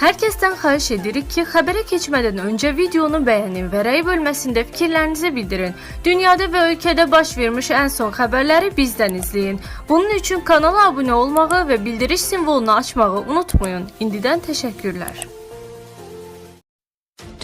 Hər kəsdən xahiş edirik ki, xəbərə keçmədən öncə videonu bəyənin və rəy bölməsində fikirlərinizi bildirin. Dünyada və ölkədə baş vermiş ən son xəbərləri bizdən izləyin. Bunun üçün kanala abunə olmağı və bildiriş simvolunu açmağı unutmayın. İndidən təşəkkürlər.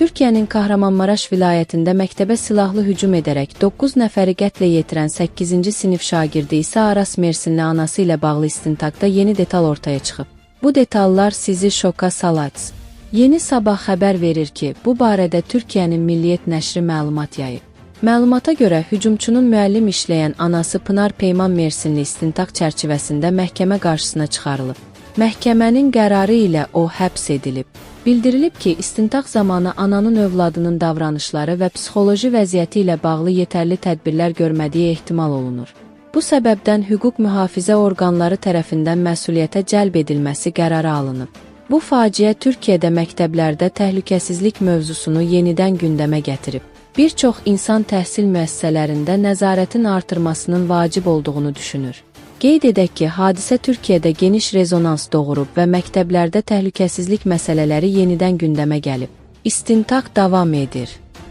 Türkiyənin Kahramanmaraş vilayətində məktəbə silahlı hücum edərək 9 nəfəri qətlə yetirən 8-ci sinif şagirdi İsa Aras Mersinli anası ilə bağlı istintaqda yeni detal ortaya çıxıb. Bu detallar sizi şoka salacaq. Yeni Sabah xəbər verir ki, bu barədə Türkiyənin Milliyyət nəşri məlumat yayıb. Məlumata görə hücumçunun müəllim işləyən anası Pınar Peyman Mersinli istintaq çərçivəsində məhkəmə qarşısına çıxarılıb. Məhkəmənin qərarı ilə o həbs edilib. Bildirilib ki, istintaq zamanı ananın övladının davranışları və psixoloji vəziyyəti ilə bağlı yetərli tədbirlər görmədiyi ehtimal olunur. Bu səbəbdən hüquq mühafizə orqanları tərəfindən məsuliyyətə cəlb edilməsi qərarı alınıb. Bu faciə Türkiyədə məktəblərdə təhlükəsizlik mövzusunu yenidən gündəmə gətirib. Bir çox insan təhsil müəssisələrində nəzarətin artırmasının vacib olduğunu düşünür. Qeyd edək ki, hadisə Türkiyədə geniş rezonans doğurub və məktəblərdə təhlükəsizlik məsələləri yenidən gündəmə gəlib. İstintaq davam edir.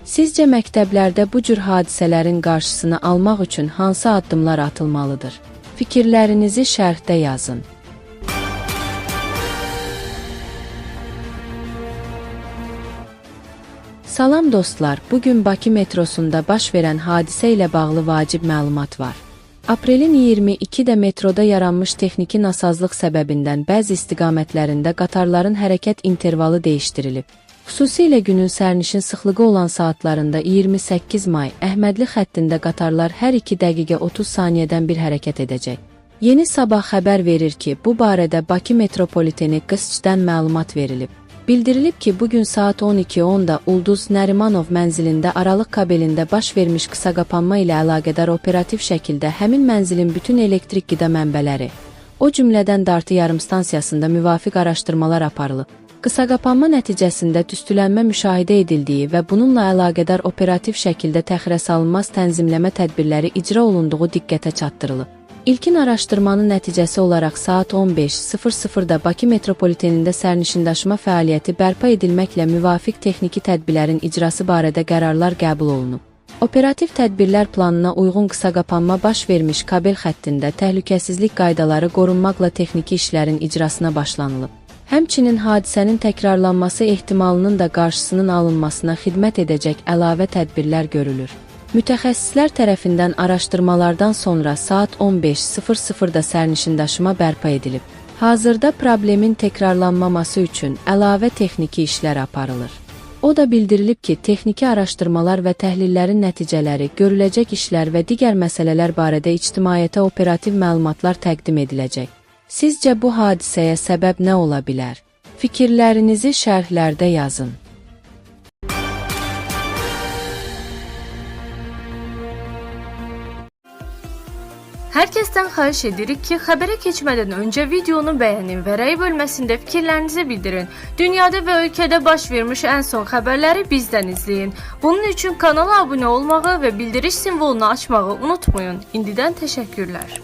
Sizcə məktəblərdə bu cür hadisələrin qarşısını almaq üçün hansı addımlar atılmalıdır? Fikirlərinizi şərhdə yazın. Salam dostlar, bugün Bakı metrosunda baş verən hadisə ilə bağlı vacib məlumat var. Aprelin 22-də metroda yaranmış texniki nasazlıq səbəbindən bəzi istiqamətlərində qatarların hərəkət intervalı dəyişdirilib. Xüsusilə günün sərnişin sıxlığı olan saatlarında 28 may Əhmədli xəttində qatarlar hər 2 dəqiqə 30 saniyədən bir hərəkət edəcək. Yeni Sabah xəbər verir ki, bu barədə Bakı metropoliteni QSÇ-dən məlumat verilib. Bildirilib ki, bugün saat 12:10-da Ulduz Nərimanov mənzilində aralıq kabelində baş vermiş qısaqapanma ilə əlaqədar operativ şəkildə həmin mənzilin bütün elektrik qida mənbələri, o cümlədən dartı yarımstansiyasında müvafiq araşdırmalar aparılıb. Qısaqapanma nəticəsində tüstülənmə müşahidə edildiyi və bununla əlaqədar operativ şəkildə təxirəsalınmaz tənzimləmə tədbirləri icra olunduğu diqqətə çatdırılıb. İlkin araşdırmanın nəticəsi olaraq saat 15:00-da Bakı metropolitenində sərnişindaşıma fəaliyyəti bərpa edilməklə müvafiq texniki tədbirlərin icrası barədə qərarlar qəbul olunub. Operativ tədbirlər planına uyğun qısaqapanma baş vermiş kabel xəttində təhlükəsizlik qaydaları qorunmaqla texniki işlərin icrasına başlanılıb. Həmçinin hadisənin təkrarlanması ehtimalının da qarşısının alınmasına xidmət edəcək əlavə tədbirlər görülür. Mütəxəssislər tərəfindən araşdırmalardan sonra saat 15:00-da sərnişindaşıma bərpa edilib. Hazırda problemin təkrarlanmaması üçün əlavə texniki işlər aparılır. O da bildirilib ki, texniki araşdırmalar və təhlillərin nəticələri, görüləcək işlər və digər məsələlər barədə ictimaiyyətə operativ məlumatlar təqdim ediləcək. Sizcə bu hadisəyə səbəb nə ola bilər? Fikirlərinizi şərhlərdə yazın. Hər kəsdən xahiş edirik ki, xəbərə keçmədən öncə videonu bəyənin və rəy bölməsində fikirlərinizi bildirin. Dünyada və ölkədə baş vermiş ən son xəbərləri bizdən izləyin. Bunun üçün kanala abunə olmağı və bildiriş simvolunu açmağı unutmayın. İndidən təşəkkürlər.